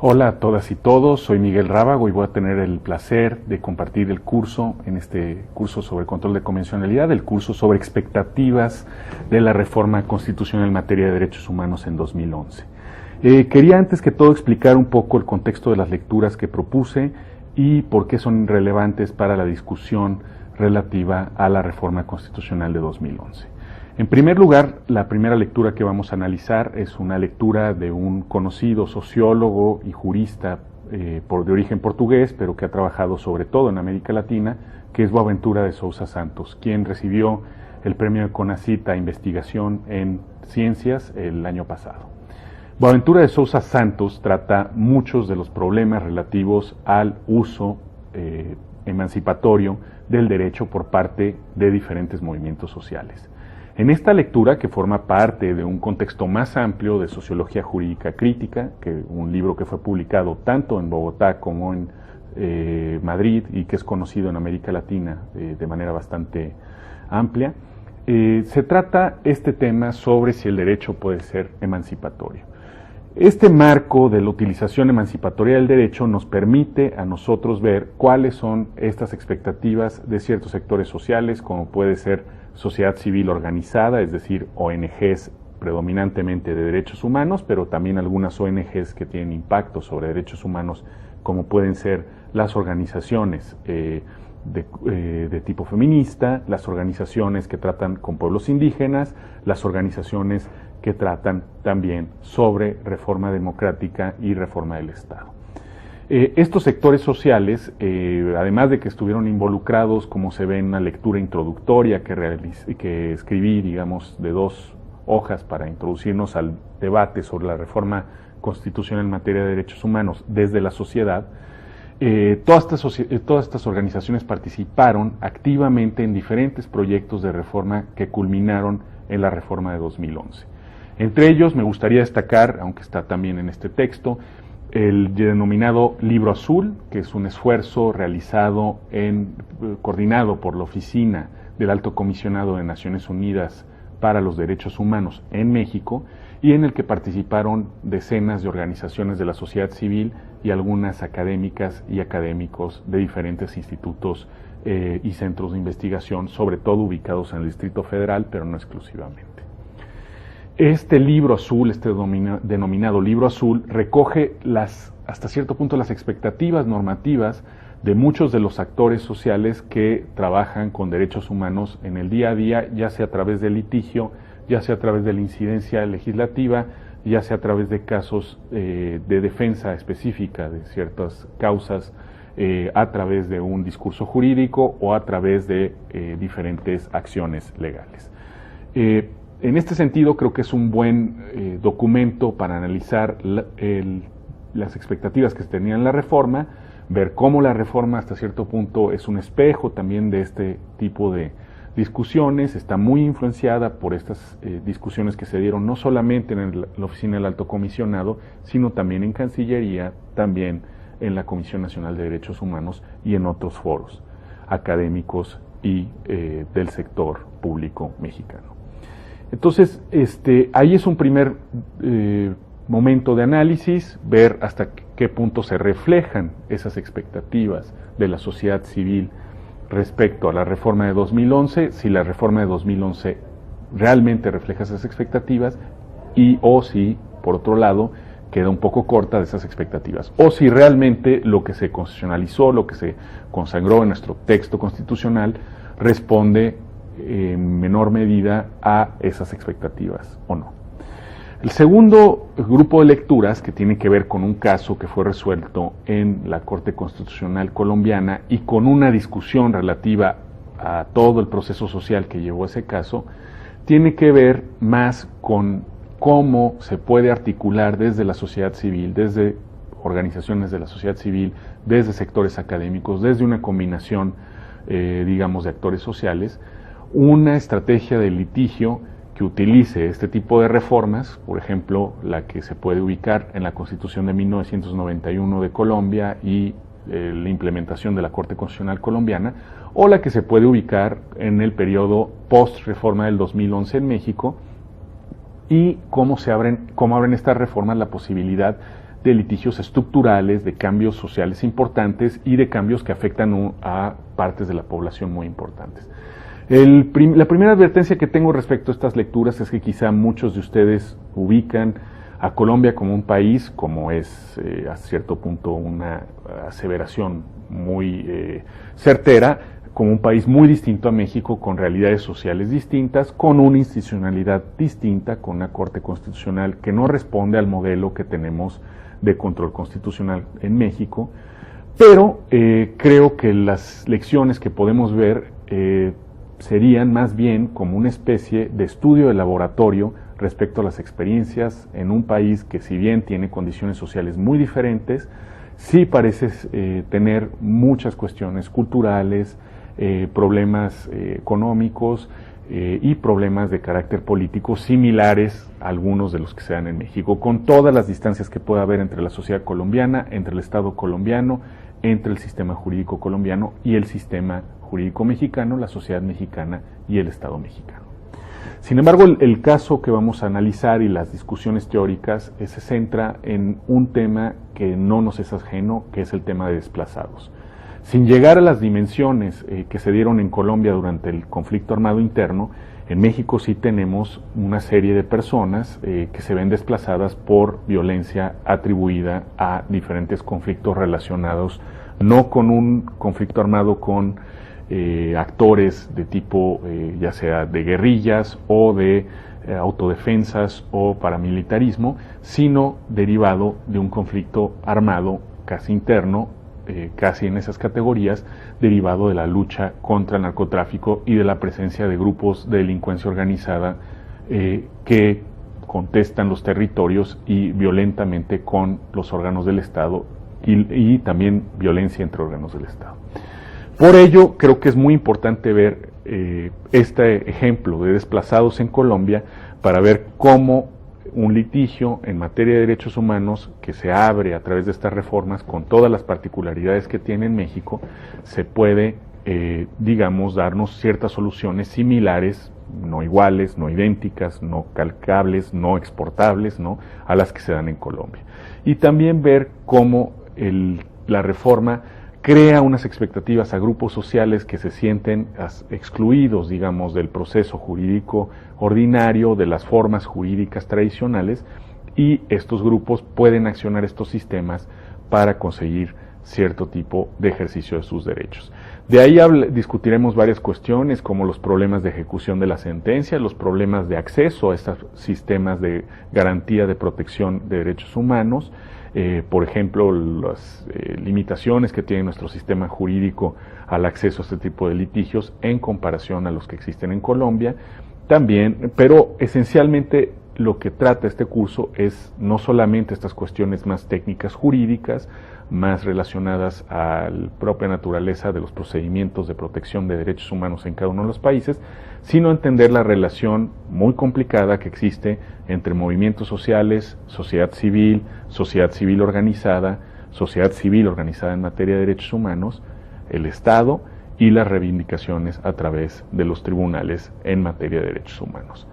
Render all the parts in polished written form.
Hola a todas y todos, soy Miguel Rábago y voy a tener el placer de compartir el curso, en este curso sobre control de convencionalidad, el curso sobre expectativas de la reforma constitucional en materia de derechos humanos en 2011. Quería antes que todo explicar un poco el contexto de las lecturas que propuse y por qué son relevantes para la discusión relativa a la reforma constitucional de 2011. En primer lugar, la primera lectura que vamos a analizar es una lectura de un conocido sociólogo y jurista de origen portugués, pero que ha trabajado sobre todo en América Latina, que es Boaventura de Sousa Santos, quien recibió el premio CONACYT a investigación en ciencias el año pasado. Boaventura de Sousa Santos trata muchos de los problemas relativos al uso emancipatorio del derecho por parte de diferentes movimientos sociales. En esta lectura, que forma parte de un contexto más amplio de sociología jurídica crítica, que un libro que fue publicado tanto en Bogotá como en Madrid y que es conocido en América Latina de manera bastante amplia, se trata este tema sobre si el derecho puede ser emancipatorio. Este marco de la utilización emancipatoria del derecho nos permite a nosotros ver cuáles son estas expectativas de ciertos sectores sociales, como puede ser sociedad civil organizada, es decir, ONGs predominantemente de derechos humanos, pero también algunas ONGs que tienen impacto sobre derechos humanos, como pueden ser las organizaciones de tipo feminista, las organizaciones que tratan con pueblos indígenas, las organizaciones que tratan también sobre reforma democrática y reforma del Estado. Estos sectores sociales, además de que estuvieron involucrados, como se ve en una lectura introductoria que escribí, digamos, de 2 hojas para introducirnos al debate sobre la reforma constitucional en materia de derechos humanos desde la sociedad, todas estas organizaciones participaron activamente en diferentes proyectos de reforma que culminaron en la reforma de 2011. Entre ellos me gustaría destacar, aunque está también en este texto, el denominado Libro Azul, que es un esfuerzo realizado coordinado por la Oficina del Alto Comisionado de Naciones Unidas para los Derechos Humanos en México, y en el que participaron decenas de organizaciones de la sociedad civil y algunas académicas y académicos de diferentes institutos y centros de investigación, sobre todo ubicados en el Distrito Federal, pero no exclusivamente. Este libro azul, denominado Libro Azul, recoge hasta cierto punto las expectativas normativas de muchos de los actores sociales que trabajan con derechos humanos en el día a día, ya sea a través del litigio, ya sea a través de la incidencia legislativa, ya sea a través de casos de defensa específica de ciertas causas, a través de un discurso jurídico o a través de diferentes acciones legales. En este sentido, creo que es un buen documento para analizar las expectativas que se tenían en la reforma, ver cómo la reforma hasta cierto punto es un espejo también de este tipo de discusiones, está muy influenciada por estas discusiones que se dieron no solamente en la Oficina del Alto Comisionado, sino también en Cancillería, también en la Comisión Nacional de Derechos Humanos y en otros foros académicos y del sector público mexicano. Entonces, ahí es un primer momento de análisis, ver hasta qué punto se reflejan esas expectativas de la sociedad civil respecto a la reforma de 2011, si la reforma de 2011 realmente refleja esas expectativas o si, por otro lado, queda un poco corta de esas expectativas, o si realmente lo que se constitucionalizó, lo que se consagró en nuestro texto constitucional, responde en menor medida a esas expectativas o no. El segundo grupo de lecturas, que tiene que ver con un caso que fue resuelto en la Corte Constitucional colombiana y con una discusión relativa a todo el proceso social que llevó a ese caso, tiene que ver más con cómo se puede articular desde la sociedad civil, desde organizaciones de la sociedad civil, desde sectores académicos, desde una combinación, digamos, de actores sociales, una estrategia de litigio que utilice este tipo de reformas, por ejemplo, la que se puede ubicar en la Constitución de 1991 de Colombia y la implementación de la Corte Constitucional colombiana, o la que se puede ubicar en el periodo post-reforma del 2011 en México, y cómo abren estas reformas la posibilidad de litigios estructurales, de cambios sociales importantes y de cambios que afectan a partes de la población muy importantes. La primera advertencia que tengo respecto a estas lecturas es que quizá muchos de ustedes ubican a Colombia como un país, como es a cierto punto una aseveración muy certera, como un país muy distinto a México, con realidades sociales distintas, con una institucionalidad distinta, con una Corte Constitucional que no responde al modelo que tenemos de control constitucional en México, pero creo que las lecciones que podemos ver serían más bien como una especie de estudio de laboratorio respecto a las experiencias en un país que, si bien tiene condiciones sociales muy diferentes, sí parece tener muchas cuestiones culturales, problemas económicos y problemas de carácter político similares a algunos de los que se dan en México, con todas las distancias que pueda haber entre la sociedad colombiana, entre el Estado colombiano, entre el sistema jurídico colombiano y el sistema jurídico mexicano, la sociedad mexicana y el Estado mexicano. Sin embargo, el caso que vamos a analizar y las discusiones teóricas se centra en un tema que no nos es ajeno, que es el tema de desplazados. Sin llegar a las dimensiones que se dieron en Colombia durante el conflicto armado interno, en México sí tenemos una serie de personas que se ven desplazadas por violencia atribuida a diferentes conflictos relacionados, no con un conflicto armado con actores de tipo ya sea de guerrillas o de autodefensas o paramilitarismo, sino derivado de un conflicto armado casi interno, casi en esas categorías, derivado de la lucha contra el narcotráfico y de la presencia de grupos de delincuencia organizada que contestan los territorios y violentamente con los órganos del Estado y también violencia entre órganos del Estado. Por ello, creo que es muy importante ver este ejemplo de desplazados en Colombia para ver cómo un litigio en materia de derechos humanos que se abre a través de estas reformas con todas las particularidades que tiene en México, se puede, digamos, darnos ciertas soluciones similares, no iguales, no idénticas, no calcables, no exportables, ¿no?, a las que se dan en Colombia. Y también ver cómo la reforma crea unas expectativas a grupos sociales que se sienten excluidos, digamos, del proceso jurídico ordinario, de las formas jurídicas tradicionales, y estos grupos pueden accionar estos sistemas para conseguir cierto tipo de ejercicio de sus derechos. De ahí discutiremos varias cuestiones como los problemas de ejecución de la sentencia, los problemas de acceso a estos sistemas de garantía de protección de derechos humanos, por ejemplo, las limitaciones que tiene nuestro sistema jurídico al acceso a este tipo de litigios en comparación a los que existen en Colombia, también, pero esencialmente lo que trata este curso es no solamente estas cuestiones más técnicas jurídicas, más relacionadas a la propia naturaleza de los procedimientos de protección de derechos humanos en cada uno de los países, sino entender la relación muy complicada que existe entre movimientos sociales, sociedad civil organizada en materia de derechos humanos, el Estado y las reivindicaciones a través de los tribunales en materia de derechos humanos.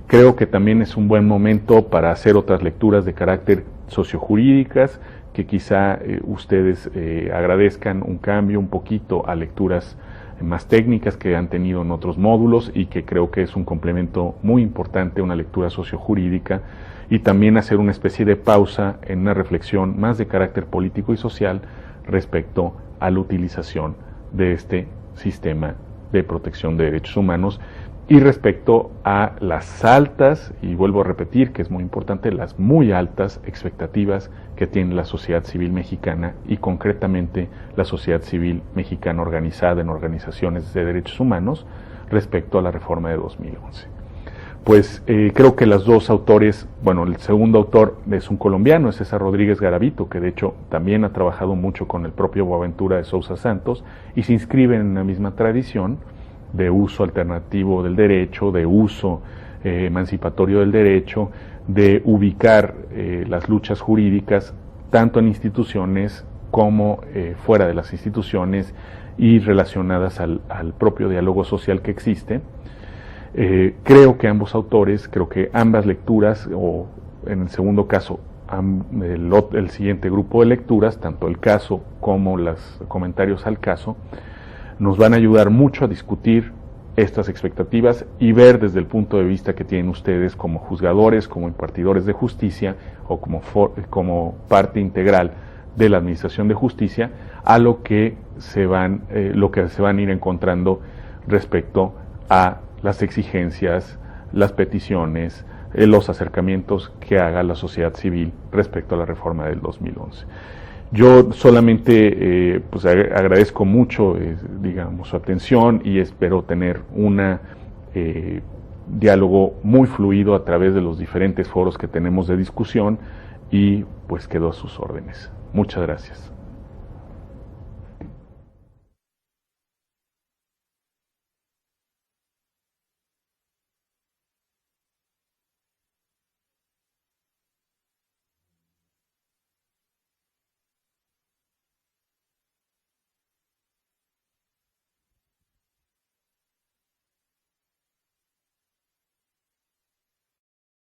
Creo que también es un buen momento para hacer otras lecturas de carácter sociojurídicas, que quizá ustedes agradezcan un cambio un poquito a lecturas más técnicas que han tenido en otros módulos y que creo que es un complemento muy importante, una lectura sociojurídica, y también hacer una especie de pausa en una reflexión más de carácter político y social respecto a la utilización de este sistema de protección de derechos humanos y respecto a las altas, y vuelvo a repetir que es muy importante, las muy altas expectativas que tiene la sociedad civil mexicana y concretamente la sociedad civil mexicana organizada en organizaciones de derechos humanos respecto a la reforma de 2011. Pues creo que los dos autores, bueno, el segundo autor es un colombiano, es César Rodríguez Garavito, que de hecho también ha trabajado mucho con el propio Boaventura de Sousa Santos y se inscribe en la misma tradición de uso alternativo del derecho, de uso emancipatorio del derecho, de ubicar las luchas jurídicas tanto en instituciones como fuera de las instituciones y relacionadas al propio diálogo social que existe. Creo que ambos autores, creo que ambas lecturas, o en el segundo caso, el siguiente grupo de lecturas, tanto el caso como los comentarios al caso, nos van a ayudar mucho a discutir estas expectativas y ver desde el punto de vista que tienen ustedes como juzgadores, como impartidores de justicia o como parte integral de la administración de justicia, a lo que se van a ir encontrando respecto a las exigencias, las peticiones, los acercamientos que haga la sociedad civil respecto a la reforma del 2011. Yo solamente pues agradezco mucho digamos, su atención y espero tener un diálogo muy fluido a través de los diferentes foros que tenemos de discusión y pues quedo a sus órdenes. Muchas gracias.